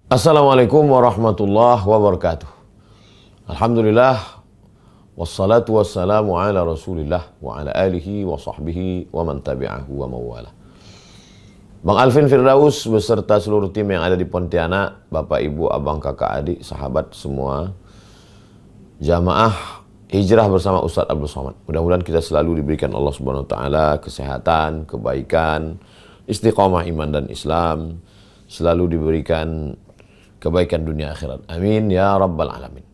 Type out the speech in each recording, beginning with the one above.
Assalamualaikum warahmatullahi wabarakatuh. Alhamdulillah, wassalatu wassalamu ala rasulillah wa ala alihi wa sahbihi wa man tabi'ahu wa mawala. Bang Alvin Firdaus beserta seluruh tim yang ada di Pontianak, Bapak Ibu, Abang, Kakak, Adik, sahabat semua, jamaah hijrah bersama Ustadz Abdul Somad. Mudah-mudahan kita selalu diberikan Allah Subhanahu wa taala kesehatan, kebaikan, istiqomah iman dan Islam, selalu diberikan kebaikan dunia akhirat. Amin ya rabbal alamin.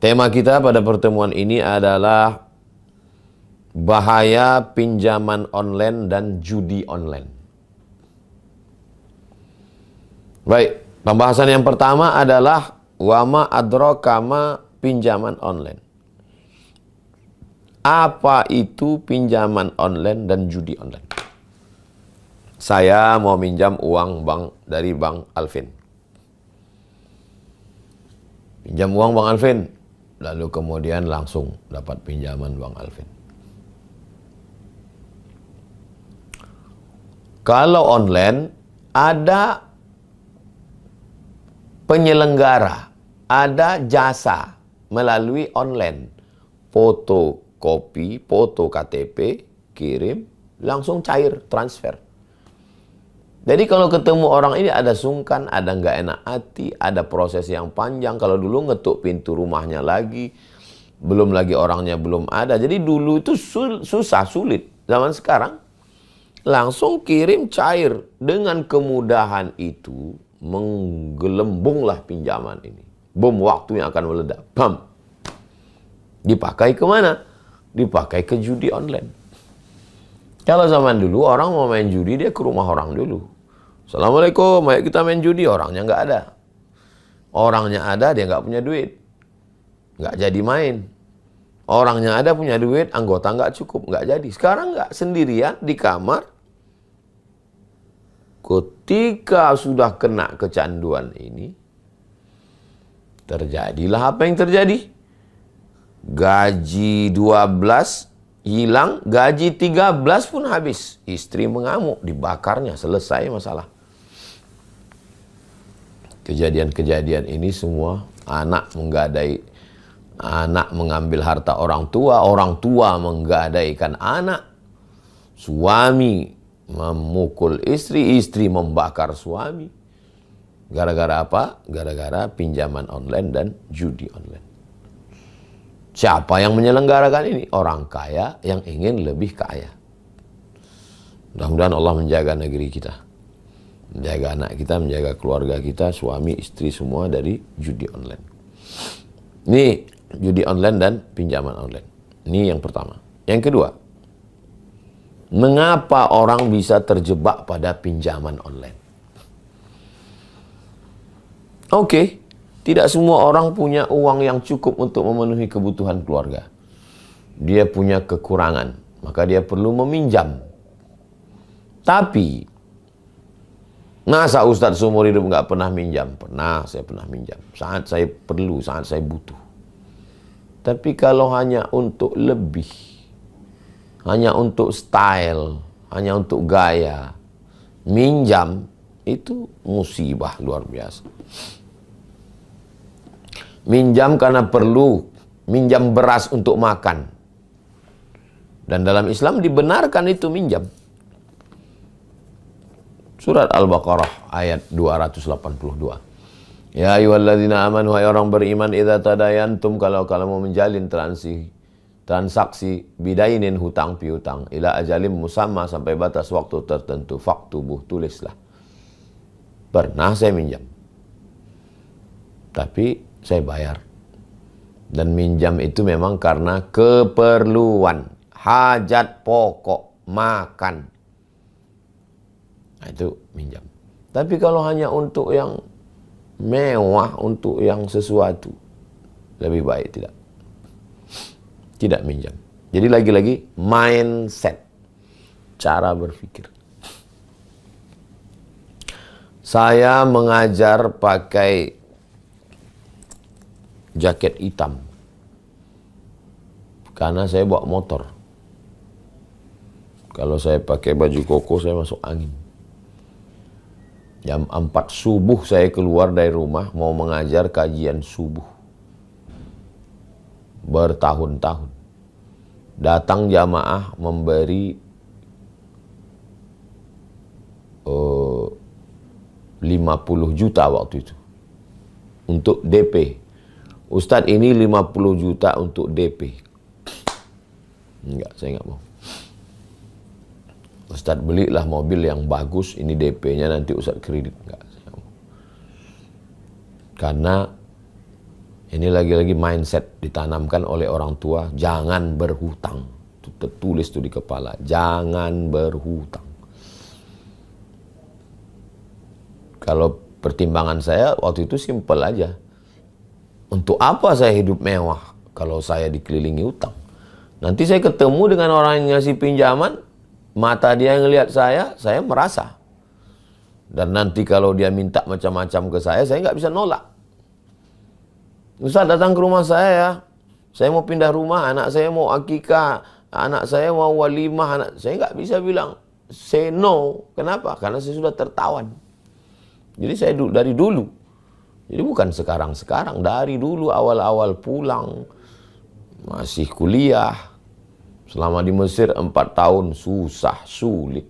Tema kita pada pertemuan ini adalah bahaya pinjaman online dan judi online. Baik, pembahasan yang pertama adalah wama adrokama pinjaman online. Apa itu pinjaman online dan judi online? Saya mau minjam uang dari Bang Alvin. Pinjam uang Bang Alvin, lalu kemudian langsung dapat pinjaman Bang Alvin. Kalau online, ada penyelenggara, ada jasa melalui online. Fotokopi, foto KTP, kirim, langsung cair, transfer. Jadi kalau ketemu orang ini ada sungkan, ada nggak enak hati, ada proses yang panjang. Kalau dulu ngetuk pintu rumahnya lagi, belum lagi orangnya belum ada. Jadi dulu itu susah, sulit. Zaman sekarang langsung kirim cair. Dengan kemudahan itu menggelembunglah pinjaman ini. Bom waktu yang akan meledak. Bam. Dipakai kemana? Dipakai ke judi online. Kalau zaman dulu orang mau main judi, dia ke rumah orang dulu. Assalamualaikum, ayo kita main judi. Orangnya nggak ada. Orangnya ada, dia nggak punya duit. Nggak jadi main. Orangnya ada, punya duit, anggota nggak cukup. Nggak jadi. Sekarang nggak, sendirian di kamar. Ketika sudah kena kecanduan ini, terjadilah apa yang terjadi. Gaji 12 hilang, gaji 13 pun habis. Istri mengamuk, dibakarnya, selesai masalah. Kejadian-kejadian ini semua, anak menggadai, anak mengambil harta orang tua menggadaikan anak, suami memukul istri, istri membakar suami. Gara-gara apa? Gara-gara pinjaman online dan judi online. Siapa yang menyelenggarakan ini? Orang kaya yang ingin lebih kaya. Mudah-mudahan Allah menjaga negeri kita, menjaga anak kita, menjaga keluarga kita, suami, istri semua dari judi online. Ini judi online dan pinjaman online. Ini yang pertama. Yang kedua, mengapa orang bisa terjebak pada pinjaman online? Oke. Tidak semua orang punya uang yang cukup untuk memenuhi kebutuhan keluarga. Dia punya kekurangan, maka dia perlu meminjam. Tapi, masa Ustadz seumur hidup nggak pernah minjam? Pernah, saya pernah minjam. Saat saya perlu, saat saya butuh. Tapi kalau hanya untuk lebih, hanya untuk style, hanya untuk gaya, minjam, itu musibah luar biasa. Minjam karena perlu, minjam beras untuk makan. Dan dalam Islam dibenarkan itu minjam. Surat Al-Baqarah ayat 282. Ya ayyuhalladzina amanu, hai orang beriman, idza tadayantum, kalau mau menjalin transaksi bidainin, hutang piutang, ila ajalim musamma, sampai batas waktu tertentu, faktubuh, tulislah. Pernah saya minjam, tapi saya bayar. Dan minjam itu memang karena keperluan, hajat pokok, makan. Nah, itu minjam. Tapi kalau hanya untuk yang mewah, untuk yang sesuatu, lebih baik tidak. Tidak minjam. Jadi lagi-lagi mindset, cara berpikir. Saya mengajar pakai jaket hitam karena saya bawa motor. Kalau saya pakai baju koko, saya masuk angin. Jam 4 subuh saya keluar dari rumah mau mengajar kajian subuh. Bertahun-tahun. Datang jamaah memberi 50 juta waktu itu. Untuk DP. Ustadz ini 50 juta untuk DP. Enggak, saya enggak mau. Ustadz belilah mobil yang bagus, ini DP-nya nanti Ustadz kredit. Enggak, saya mau. Karena ini lagi-lagi mindset ditanamkan oleh orang tua, jangan berhutang. Itu tertulis tuh di kepala, jangan berhutang. Kalau pertimbangan saya waktu itu simpel aja. Untuk apa saya hidup mewah kalau saya dikelilingi utang? Nanti saya ketemu dengan orang yang ngasih pinjaman, mata dia yang ngelihat saya merasa. Dan nanti kalau dia minta macam-macam ke saya nggak bisa nolak. Ustaz datang ke rumah saya mau pindah rumah, anak saya mau akikah, anak saya mau walimah, saya nggak bisa bilang say no. Kenapa? Karena saya sudah tertawan. Jadi saya dari dulu. Jadi bukan sekarang-sekarang, dari dulu awal-awal pulang, masih kuliah. Selama di Mesir 4 tahun, susah, sulit.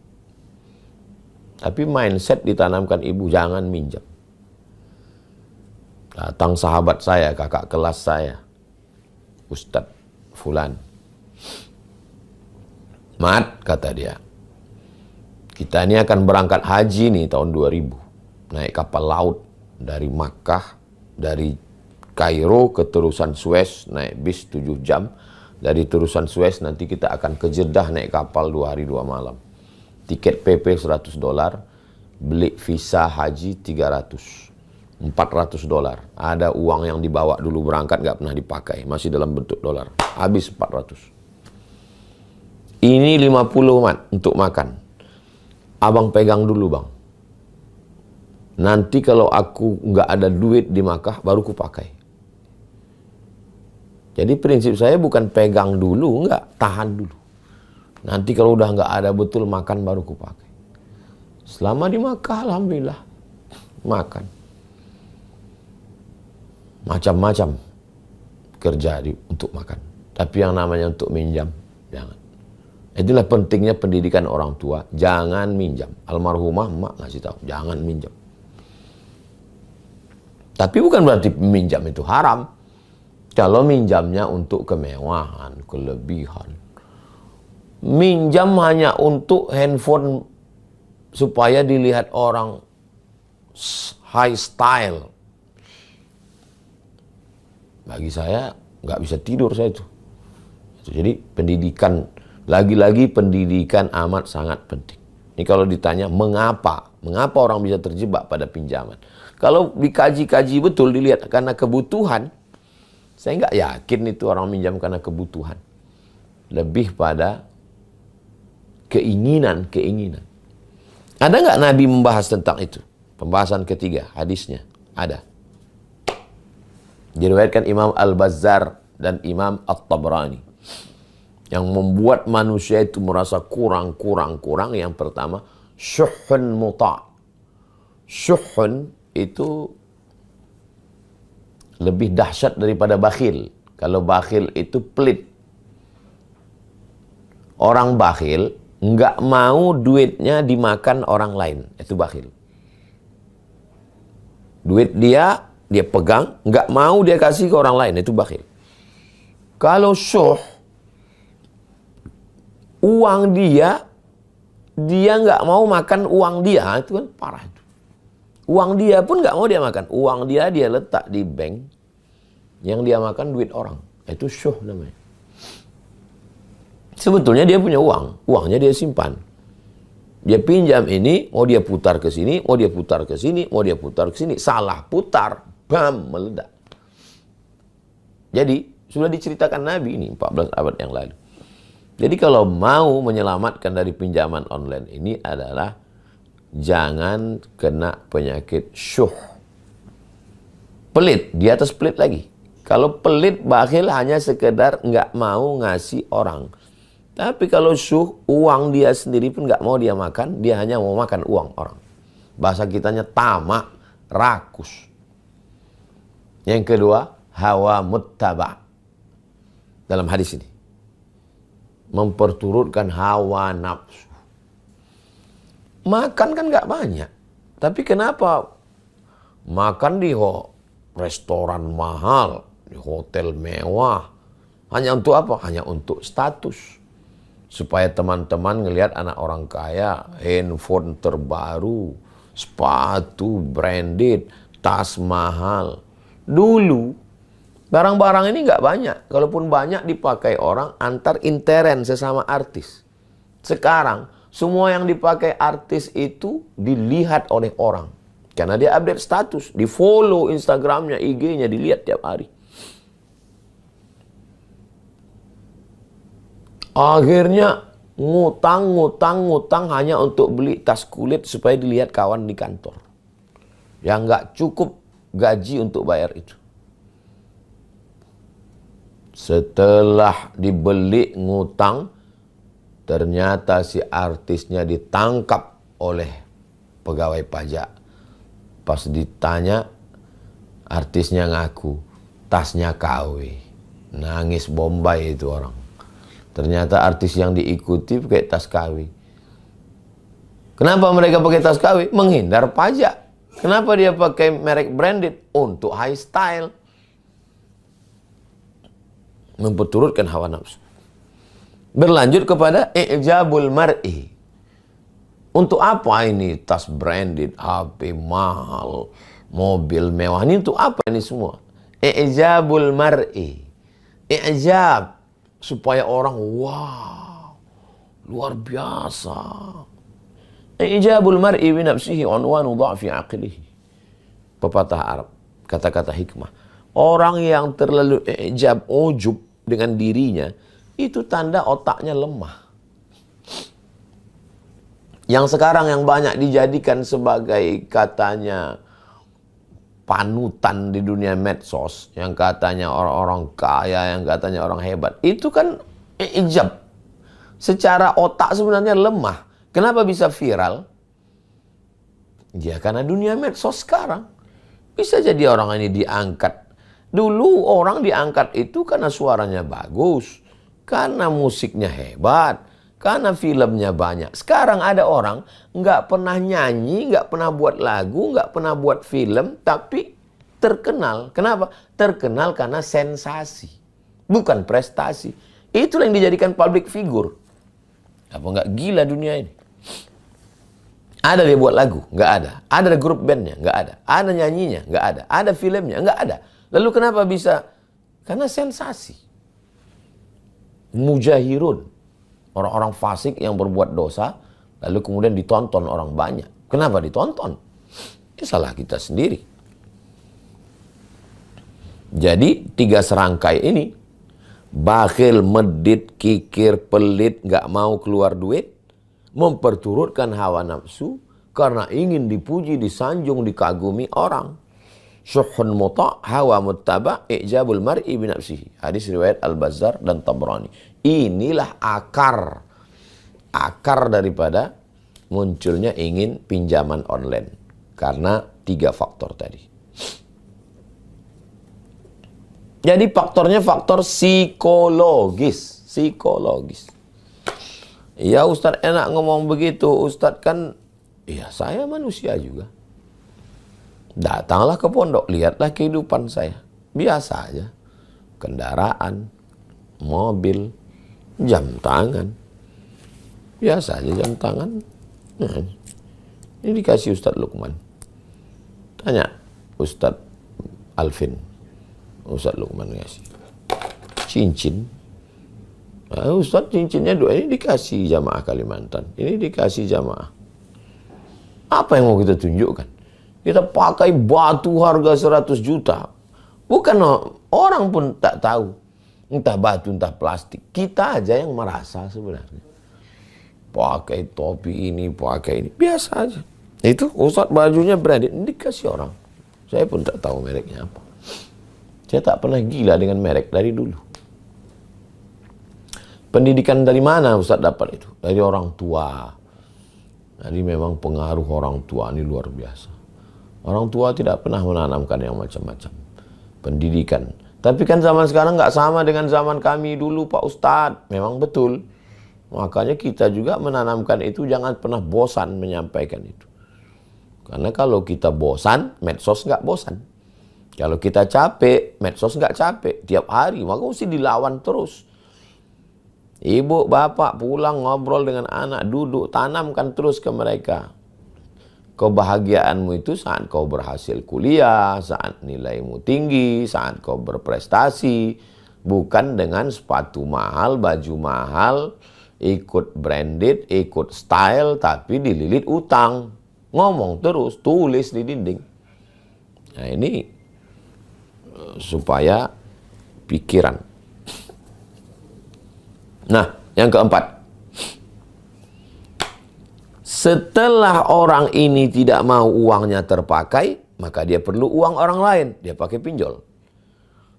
Tapi mindset ditanamkan ibu, jangan minjam. Datang sahabat saya, kakak kelas saya, Ustadz Fulan. Mat, kata dia, kita ini akan berangkat haji nih tahun 2000. Naik kapal laut dari Makkah, dari Kairo ke terusan Suez, naik bis 7 jam. Dari terusan Suez nanti kita akan ke Jeddah naik kapal 2 hari 2 malam. Tiket PP $100, beli visa haji 300, $400. Ada uang yang dibawa dulu berangkat nggak pernah dipakai, masih dalam bentuk dolar. Habis 400. Ini 50 mat untuk makan. Abang pegang dulu bang. Nanti kalau aku nggak ada duit di Makkah, baru ku pakai. Jadi prinsip saya bukan pegang dulu, nggak, tahan dulu. Nanti kalau udah nggak ada betul makan, baru ku pakai. Selama di Makkah, alhamdulillah, makan. Macam-macam kerja untuk makan. Tapi yang namanya untuk minjam, jangan. Itulah pentingnya pendidikan orang tua, jangan minjam. Almarhumah emak ngasih tahu, jangan minjam. Tapi bukan berarti minjam itu haram. Kalau minjamnya untuk kemewahan, kelebihan. Minjam hanya untuk handphone supaya dilihat orang high style. Bagi saya nggak bisa tidur saya itu. Jadi pendidikan, lagi-lagi pendidikan amat sangat penting. Ini kalau ditanya mengapa orang bisa terjebak pada pinjaman. Kalau dikaji-kaji betul, dilihat karena kebutuhan, saya nggak yakin itu orang minjam karena kebutuhan. Lebih pada keinginan. Ada nggak Nabi membahas tentang itu? Pembahasan ketiga, hadisnya. Ada. Diriwayatkan Imam Al-Bazzar dan Imam At-Tabrani. Yang membuat manusia itu merasa kurang. Yang pertama, syuhun muta'. Syuhun itu lebih dahsyat daripada bakhil. Kalau bakhil itu pelit. Orang bakhil nggak mau duitnya dimakan orang lain. Itu bakhil. Duit dia pegang, nggak mau dia kasih ke orang lain. Itu bakhil. Kalau syuh, uang dia nggak mau makan uang dia. Itu kan parah. Uang dia pun nggak mau dia makan. Uang dia letak di bank. Yang dia makan duit orang. Itu syuh namanya. Sebetulnya dia punya uang. Uangnya dia simpan. Dia pinjam ini, mau dia putar ke sini, mau dia putar ke sini, mau dia putar ke sini. Salah putar, bam, meledak. Jadi, sudah diceritakan Nabi ini 14 abad yang lalu. Jadi kalau mau menyelamatkan dari pinjaman online ini adalah jangan kena penyakit syuh. Pelit, di atas pelit lagi. Kalau pelit, bakhil hanya sekedar nggak mau ngasih orang. Tapi kalau syuh, uang dia sendiri pun nggak mau dia makan, dia hanya mau makan uang orang. Bahasa kitanya tamak, rakus. Yang kedua, hawa muttaba. Dalam hadis ini, memperturutkan hawa nafsu. Makan kan nggak banyak, tapi kenapa makan di restoran mahal, di hotel mewah? Hanya untuk apa? Hanya untuk status. Supaya teman-teman ngelihat anak orang kaya, handphone terbaru, sepatu branded, tas mahal. Dulu barang-barang ini nggak banyak. Kalaupun banyak dipakai orang antar intern sesama artis. Sekarang semua yang dipakai artis itu dilihat oleh orang. Karena dia update status, di follow Instagramnya, IG-nya, dilihat tiap hari. Akhirnya ngutang hanya untuk beli tas kulit supaya dilihat kawan di kantor. Yang nggak cukup gaji untuk bayar itu. Setelah dibeli ngutang, ternyata si artisnya ditangkap oleh pegawai pajak. Pas ditanya, artisnya ngaku tasnya KW. Nangis Bombay itu orang. Ternyata artis yang diikuti pakai tas KW. Kenapa mereka pakai tas KW? Menghindar pajak. Kenapa dia pakai merek branded? Untuk high style. Memperturutkan hawa nafsu. Berlanjut kepada i'jabul mar'i. Untuk apa ini tas branded, HP mahal, mobil mewah? Ini untuk apa ini semua? I'jabul mar'i. I'jab. Supaya orang, wow, luar biasa. I'jabul mar'i bi nafsihi unwanu dha'fi aqlihi. Pepatah Arab, kata-kata hikmah. Orang yang terlalu i'jab, ujub dengan dirinya, itu tanda otaknya lemah. Yang sekarang yang banyak dijadikan sebagai katanya panutan di dunia medsos, yang katanya orang-orang kaya, yang katanya orang hebat, itu kan ijab. Secara otak sebenarnya lemah. Kenapa bisa viral? Ya karena dunia medsos sekarang. Bisa jadi orang ini diangkat. Dulu orang diangkat itu karena suaranya bagus, karena musiknya hebat, karena filmnya banyak. Sekarang ada orang nggak pernah nyanyi, nggak pernah buat lagu, nggak pernah buat film, tapi terkenal. Kenapa? Terkenal karena sensasi, bukan prestasi. Itulah yang dijadikan public figure. Apa nggak gila dunia ini? Ada dia buat lagu? Nggak ada. Ada grup bandnya? Nggak ada. Ada nyanyinya? Nggak ada. Ada filmnya? Nggak ada. Lalu kenapa bisa? Karena sensasi. Mujahirun. Orang-orang fasik yang berbuat dosa, lalu kemudian ditonton orang banyak. Kenapa ditonton? Ya salah kita sendiri. Jadi 3 serangkai ini, bakhil, medit, kikir, pelit, gak mau keluar duit, memperturutkan hawa nafsu karena ingin dipuji, disanjung, dikagumi orang. Syuhun muta' hawa muttaba' i'jabul mar'i binafsihi. Hadis riwayat Al-Bazzar dan Tabrani. Inilah akar daripada munculnya ingin pinjaman online. Karena 3 faktor tadi. Jadi faktornya faktor psikologis. Ya Ustadz enak ngomong begitu. Ustadz kan, ya saya manusia juga. Datanglah ke pondok, lihatlah kehidupan saya. Biasa aja. Kendaraan, mobil, jam tangan. Biasa aja jam tangan. Nah, ini dikasih Ustadz Lukman. Tanya Ustadz Alvin. Ustadz Lukman ngasih. Cincin. Nah, Ustadz cincinnya 2 ini dikasih jamaah Kalimantan. Ini dikasih jamaah. Apa yang mau kita tunjukkan? Kita pakai batu harga 100 juta. Bukan orang pun tak tahu. Entah batu, entah plastik. Kita aja yang merasa sebenarnya. Pakai topi ini, pakai ini. Biasa aja. Itu Ustadz bajunya branded. Dikasih orang. Saya pun tak tahu mereknya apa. Saya tak pernah gila dengan merek dari dulu. Pendidikan dari mana Ustadz dapat itu? Dari orang tua. Jadi memang pengaruh orang tua ini luar biasa. Orang tua tidak pernah menanamkan yang macam-macam. Pendidikan. Tapi kan zaman sekarang nggak sama dengan zaman kami dulu Pak Ustadz. Memang betul. Makanya kita juga menanamkan itu, jangan pernah bosan menyampaikan itu. Karena kalau kita bosan, medsos nggak bosan. Kalau kita capek, medsos nggak capek. Tiap hari, maka mesti dilawan terus. Ibu, bapak pulang ngobrol dengan anak, duduk, tanamkan terus ke mereka. Kebahagiaanmu itu saat kau berhasil kuliah, saat nilaimu tinggi, saat kau berprestasi. Bukan dengan sepatu mahal, baju mahal, ikut branded, ikut style, tapi dililit utang. Ngomong terus, tulis di dinding. Nah ini supaya pikiran. Nah, yang keempat. Setelah orang ini tidak mau uangnya terpakai, maka dia perlu uang orang lain. Dia pakai pinjol.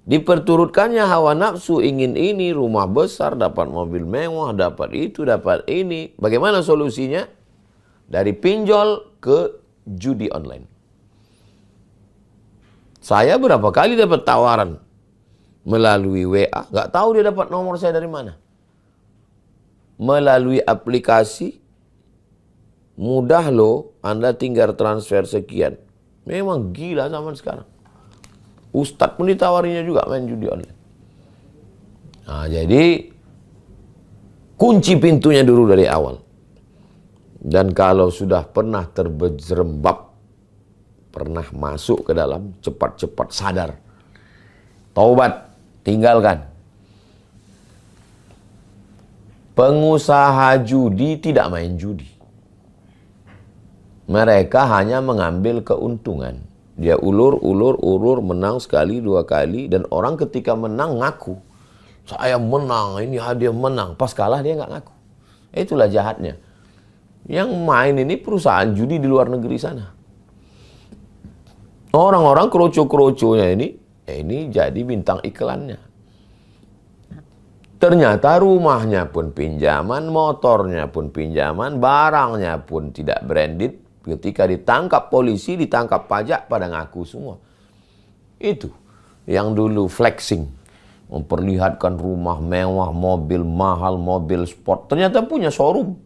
Diperturutkannya hawa nafsu, ingin ini, rumah besar, dapat mobil mewah, dapat itu, dapat ini. Bagaimana solusinya? Dari pinjol ke judi online. Saya berapa kali dapat tawaran melalui WA, nggak tahu dia dapat nomor saya dari mana. Melalui aplikasi, mudah loh, Anda tinggal transfer sekian. Memang gila zaman sekarang. Ustadz pun ditawarinya juga main judi online. Nah, jadi kunci pintunya dulu dari awal. Dan kalau sudah pernah terjerembab, pernah masuk ke dalam, cepat-cepat sadar. Taubat, tinggalkan. Pengusaha judi tidak main judi. Mereka hanya mengambil keuntungan. Dia ulur, menang sekali, 2 kali. Dan orang ketika menang ngaku. Saya menang, ini hadiah menang. Pas kalah dia nggak ngaku. Itulah jahatnya. Yang main ini perusahaan judi di luar negeri sana. Orang-orang kroco-kroconya ini jadi bintang iklannya. Ternyata rumahnya pun pinjaman, motornya pun pinjaman, barangnya pun tidak branded. Ketika ditangkap polisi, ditangkap pajak, pada ngaku semua. Itu yang dulu flexing, memperlihatkan rumah mewah, mobil mahal, mobil sport. Ternyata punya showroom.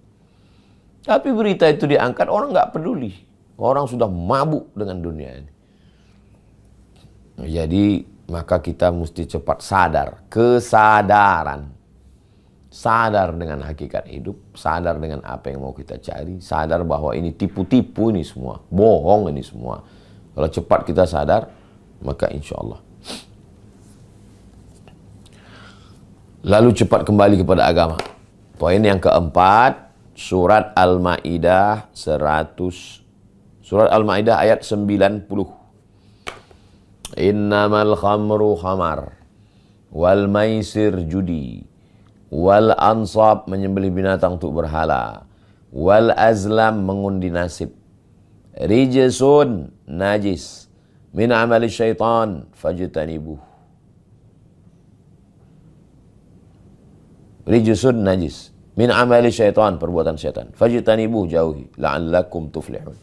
Tapi berita itu diangkat, orang nggak peduli. Orang sudah mabuk dengan dunia ini. Jadi maka kita mesti cepat sadar, kesadaran. Sadar dengan hakikat hidup, sadar dengan apa yang mau kita cari, sadar bahwa ini tipu-tipu ini semua, bohong ini semua. Kalau cepat kita sadar, maka insya Allah. Lalu cepat kembali kepada agama. Poin yang keempat, surat Al-Maidah 100. Surat Al-Maidah ayat 90. Innamal khamru khamar, wal maisir judi, wal ansab menyembelih binatang untuk berhala, wal azlam mengundi nasib, rijsun najis, min amali syaitan fajtanibuh. Rijsun najis, min amali syaitan, perbuatan syaitan, fajtanibuh, jauhi, la'allakum tuflihun.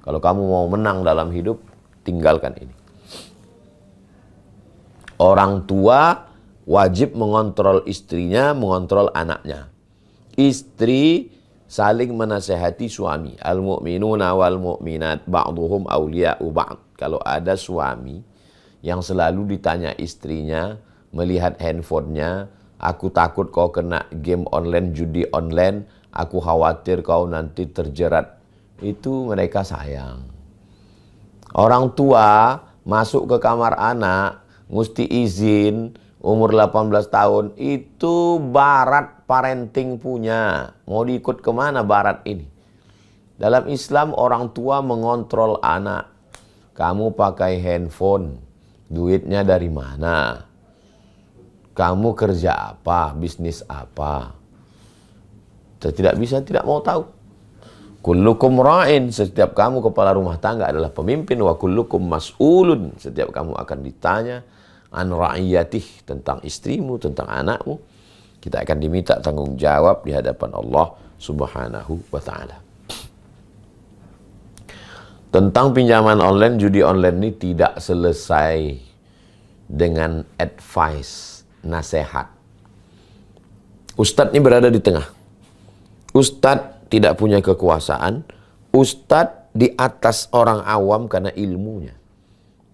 Kalau kamu mau menang dalam hidup, tinggalkan ini. Orang tua wajib mengontrol istrinya, mengontrol anaknya. Istri saling menasehati suami. Al-mu'minuna wal mu'minat ba'duhum awliya'u ba'd. Kalau ada suami yang selalu ditanya istrinya, melihat handphonenya, aku takut kau kena game online, judi online, aku khawatir kau nanti terjerat. Itu mereka sayang. Orang tua masuk ke kamar anak, mesti izin, umur 18 tahun, itu barat parenting punya. Mau diikut kemana barat ini? Dalam Islam orang tua mengontrol anak. Kamu pakai handphone, duitnya dari mana? Kamu kerja apa? Bisnis apa? Saya tidak bisa, tidak mau tahu. Kullukum ra'in, setiap kamu kepala rumah tangga adalah pemimpin. Wa kullukum mas'ulun, setiap kamu akan ditanya an ra'iyatih, tentang istrimu, tentang anakmu. Kita akan diminta tanggung jawab di hadapan Allah Subhanahu wa ta'ala. Tentang pinjaman online, judi online ini tidak selesai dengan advice, nasihat. Ustadz ini berada di tengah. Ustadz tidak punya kekuasaan. Ustadz di atas orang awam karena ilmunya.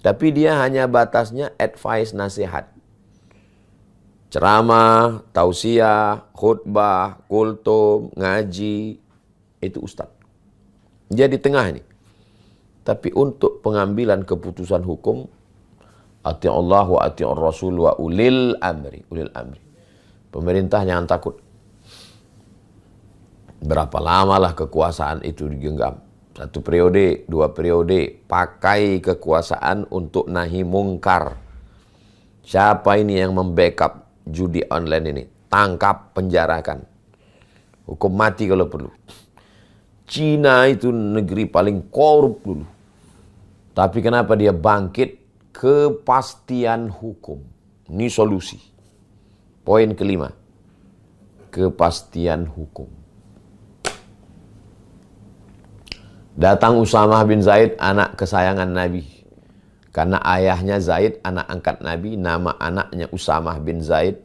Tapi dia hanya batasnya advice, nasihat. Ceramah, tausiah, khutbah, kultum, ngaji. Itu ustadz. Dia di tengah ini. Tapi untuk pengambilan keputusan hukum, ati'allah wa ati'ur rasul wa ulil amri. Ulil amri. Pemerintah jangan takut. Berapa lamalah kekuasaan itu digenggam? 1 periode, 2 periode. Pakai kekuasaan untuk nahi mungkar. Siapa ini yang membackup judi online ini? Tangkap, penjarakan. Hukum mati kalau perlu. Cina itu negeri paling korup dulu. Tapi kenapa dia bangkit? Kepastian hukum. Ini solusi. Poin kelima. Kepastian hukum. Datang Usamah bin Zaid, anak kesayangan Nabi. Karena ayahnya Zaid, anak angkat Nabi. Nama anaknya Usamah bin Zaid.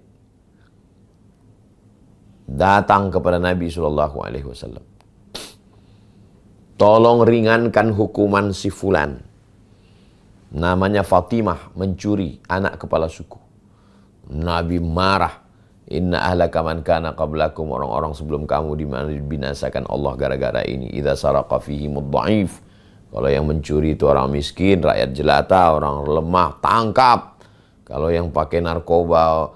Datang kepada Nabi SAW. Tolong ringankan hukuman si fulan. Namanya Fatimah, mencuri, anak kepala suku. Nabi marah. Inna ahlaka man kana qablakum, orang-orang sebelum kamu dibinasakan Allah gara-gara ini. Idza saraqa fihimud dha'if. Kalau yang mencuri itu orang miskin, rakyat jelata, orang lemah, tangkap. Kalau yang pakai narkoba,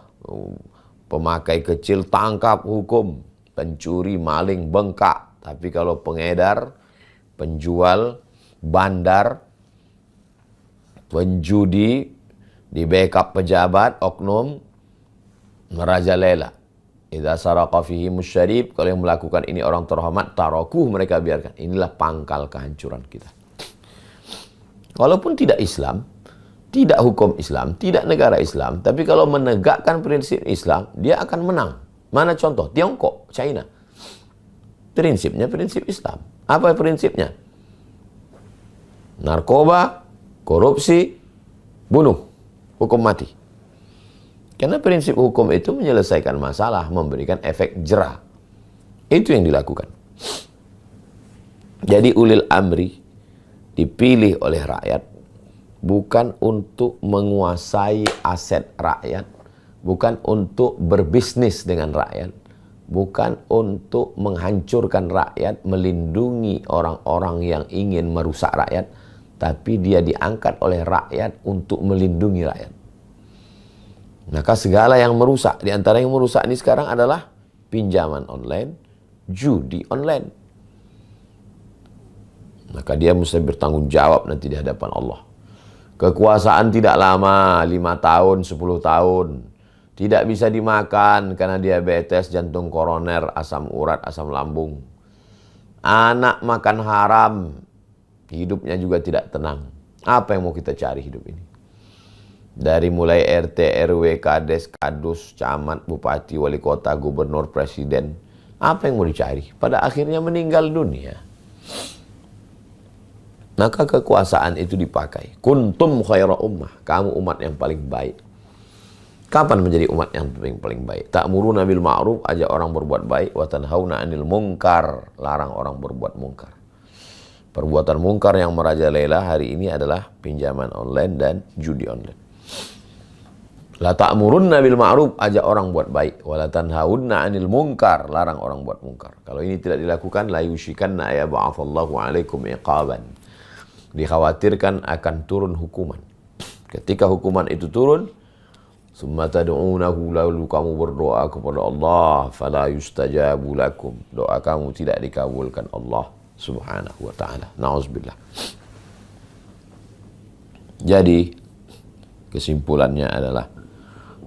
pemakai kecil, tangkap, hukum. Pencuri, maling, bengkak. Tapi kalau pengedar, penjual, bandar, penjudi, di backup pejabat, oknum, merajalela. Idza saraqa fihi musyarib, kalau yang melakukan ini orang terhormat, tarakuh, mereka biarkan. Inilah pangkal kehancuran kita. Walaupun tidak Islam, tidak hukum Islam, tidak negara Islam, tapi kalau menegakkan prinsip Islam, dia akan menang. Mana contoh? Tiongkok, China. Prinsipnya prinsip Islam. Apa prinsipnya? Narkoba, korupsi, bunuh, hukum mati. Karena prinsip hukum itu menyelesaikan masalah, memberikan efek jera. Itu yang dilakukan. Jadi ulil amri dipilih oleh rakyat bukan untuk menguasai aset rakyat, bukan untuk berbisnis dengan rakyat, bukan untuk menghancurkan rakyat, melindungi orang-orang yang ingin merusak rakyat, tapi dia diangkat oleh rakyat untuk melindungi rakyat. Maka segala yang merusak, di antara yang merusak ini sekarang adalah pinjaman online, judi online. Maka dia mesti bertanggung jawab nanti di hadapan Allah. Kekuasaan tidak lama, 5 tahun, 10 tahun. Tidak bisa dimakan karena diabetes, jantung koroner, asam urat, asam lambung. Anak makan haram, hidupnya juga tidak tenang. Apa yang mau kita cari hidup ini? Dari mulai RT, RW, Kades, Kadus, Camat, Bupati, Wali Kota, Gubernur, Presiden. Apa yang mau dicari? Pada akhirnya meninggal dunia. Maka kekuasaan itu dipakai. Kuntum khaira ummah. Kamu umat yang paling baik. Kapan menjadi umat yang paling baik? Ta'muruna bil ma'ruf, ajak orang berbuat baik. Wa tanhauna 'anil munkar, larang orang berbuat mungkar. Perbuatan mungkar yang merajalela hari ini adalah pinjaman online dan judi online. La ta'murunna bil ma'ruf, ajak orang buat baik. Wa la tanhauna 'anil munkar, larang orang buat mungkar. Kalau ini tidak dilakukan, la yushikanna ya ba'athallahu 'alaikum iqaban. Dikhawatirkan akan turun hukuman. Ketika hukuman itu turun, summa tad'unahu, lalu kamu berdoa kepada Allah, fala yustajabu lakum. Doa kamu tidak dikabulkan Allah Subhanahu wa ta'ala. Na'udzubillah. Jadi kesimpulannya adalah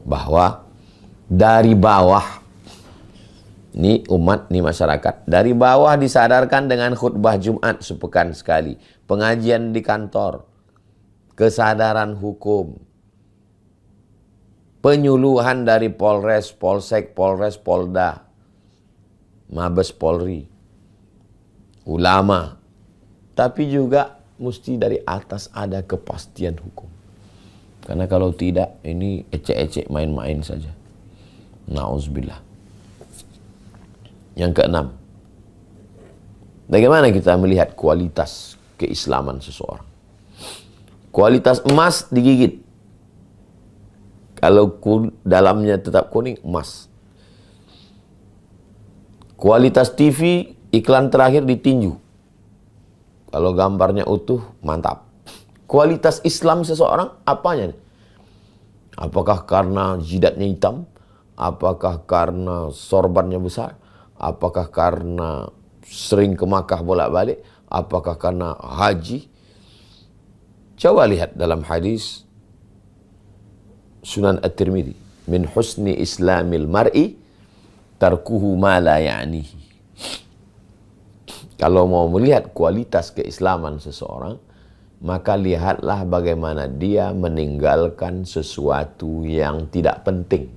bahwa dari bawah, ini umat, ini masyarakat, dari bawah disadarkan dengan khutbah Jumat sepekan sekali, pengajian di kantor, kesadaran hukum, penyuluhan dari Polres, Polsek, Polres, Polda, Mabes Polri, ulama, tapi juga mesti dari atas ada kepastian hukum. Karena kalau tidak, ini ecek-ecek main-main saja. Na'udzubillah. Yang keenam, bagaimana kita melihat kualitas keislaman seseorang? Kualitas emas digigit. Kalau dalamnya tetap kuning, emas. Kualitas TV, iklan terakhir ditinju. Kalau gambarnya utuh, mantap. Kualitas Islam seseorang, apanya? Apakah karena jidatnya hitam? Apakah karena sorbannya besar? Apakah karena sering ke Makkah bolak-balik? Apakah karena haji? Coba lihat dalam hadis Sunan At-Tirmidzi. Min husni islamil mar'i tarkuhu ma la ya'nihi. Kalau mau melihat kualitas keislaman seseorang, maka lihatlah bagaimana dia meninggalkan sesuatu yang tidak penting.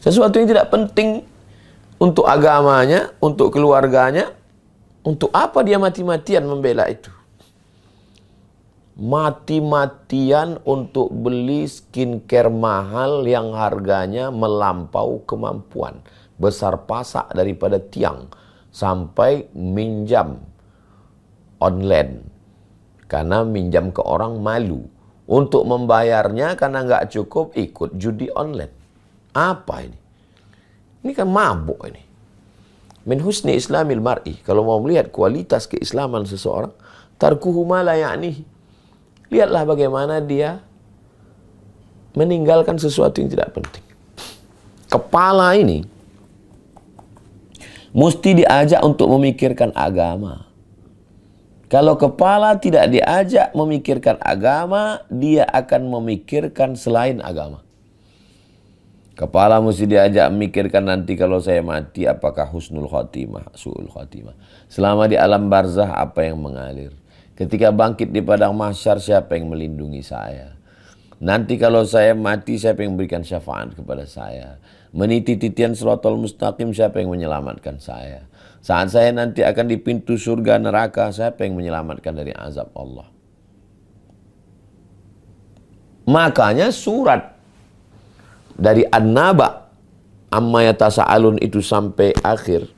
Sesuatu yang tidak penting untuk agamanya, untuk keluarganya, untuk apa dia mati-matian membela itu? Mati-matian untuk beli skincare mahal yang harganya melampau kemampuan. Besar pasak daripada tiang. Sampai minjam online. Karena minjam ke orang malu. Untuk membayarnya karena nggak cukup ikut judi online. Apa ini? Ini kan mabuk ini. Min husni islamil mar'i. Kalau mau melihat kualitas keislaman seseorang, tarkuhu ma la ya'nihi. Lihatlah bagaimana dia meninggalkan sesuatu yang tidak penting. Kepala ini mesti diajak untuk memikirkan agama. Kalau kepala tidak diajak memikirkan agama, dia akan memikirkan selain agama. Kepala mesti diajak memikirkan nanti kalau saya mati apakah husnul khotimah, su'ul khotimah. Selama di alam barzah apa yang mengalir. Ketika bangkit di padang mahsyar, siapa yang melindungi saya? Nanti kalau saya mati, siapa yang memberikan syafaat kepada saya? Meniti titian siratal mustaqim, siapa yang menyelamatkan saya? Saat saya nanti akan di pintu surga neraka, siapa yang menyelamatkan dari azab Allah? Makanya surat dari An-Naba, amma yatasa'alun itu sampai akhir,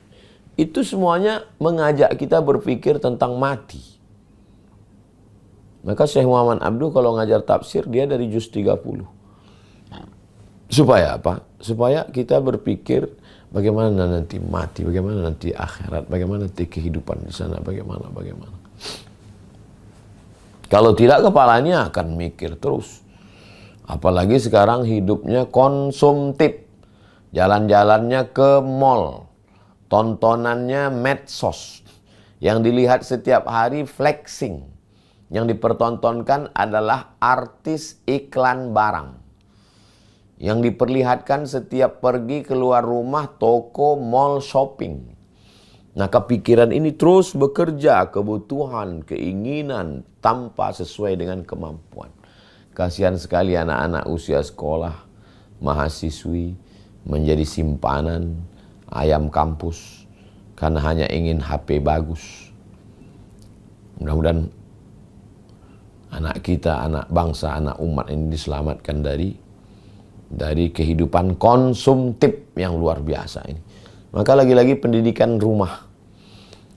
itu semuanya mengajak kita berpikir tentang mati. Maka Syekh Muhammad Abduh kalau ngajar tafsir, dia dari juz 30. Supaya apa? Supaya kita berpikir bagaimana nanti mati, bagaimana nanti akhirat, bagaimana nanti kehidupan di sana, bagaimana. Kalau tidak, kepalanya akan mikir terus. Apalagi sekarang hidupnya konsumtif. Jalan-jalannya ke mall. Tontonannya medsos. Yang dilihat setiap hari flexing. Yang dipertontonkan adalah artis iklan barang. Yang diperlihatkan setiap pergi keluar rumah, toko, mall, shopping. Nah, kepikiran ini terus bekerja, kebutuhan, keinginan, tanpa sesuai dengan kemampuan. Kasihan sekali anak-anak usia sekolah, mahasiswi, menjadi simpanan ayam kampus, karena hanya ingin HP bagus. Mudah-mudahan anak kita, anak bangsa, anak umat ini diselamatkan dari kehidupan konsumtif yang luar biasa ini. Maka lagi-lagi pendidikan rumah.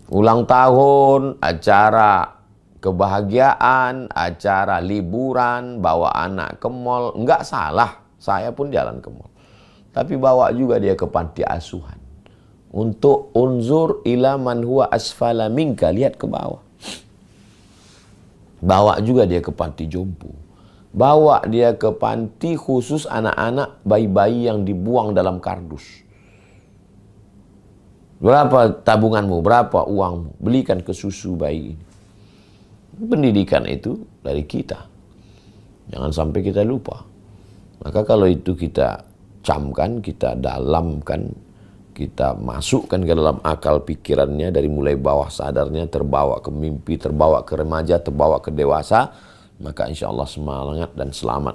Ulang tahun, acara kebahagiaan, acara liburan, bawa anak ke mall. Enggak salah, saya pun jalan ke mall. Tapi bawa juga dia ke panti asuhan. Untuk unzur ila man huwa asfala minka, lihat ke bawah. Bawa juga dia ke panti jompo. Bawa dia ke panti khusus anak-anak bayi-bayi yang dibuang dalam kardus. Berapa tabunganmu? Berapa uangmu? Belikan ke susu bayi. Pendidikan itu dari kita. Jangan sampai kita lupa. Maka kalau itu kita camkan, kita dalamkan, kita masukkan ke dalam akal pikirannya dari mulai bawah sadarnya, terbawa ke mimpi, terbawa ke remaja, terbawa ke dewasa, maka insya Allah semangat dan selamat.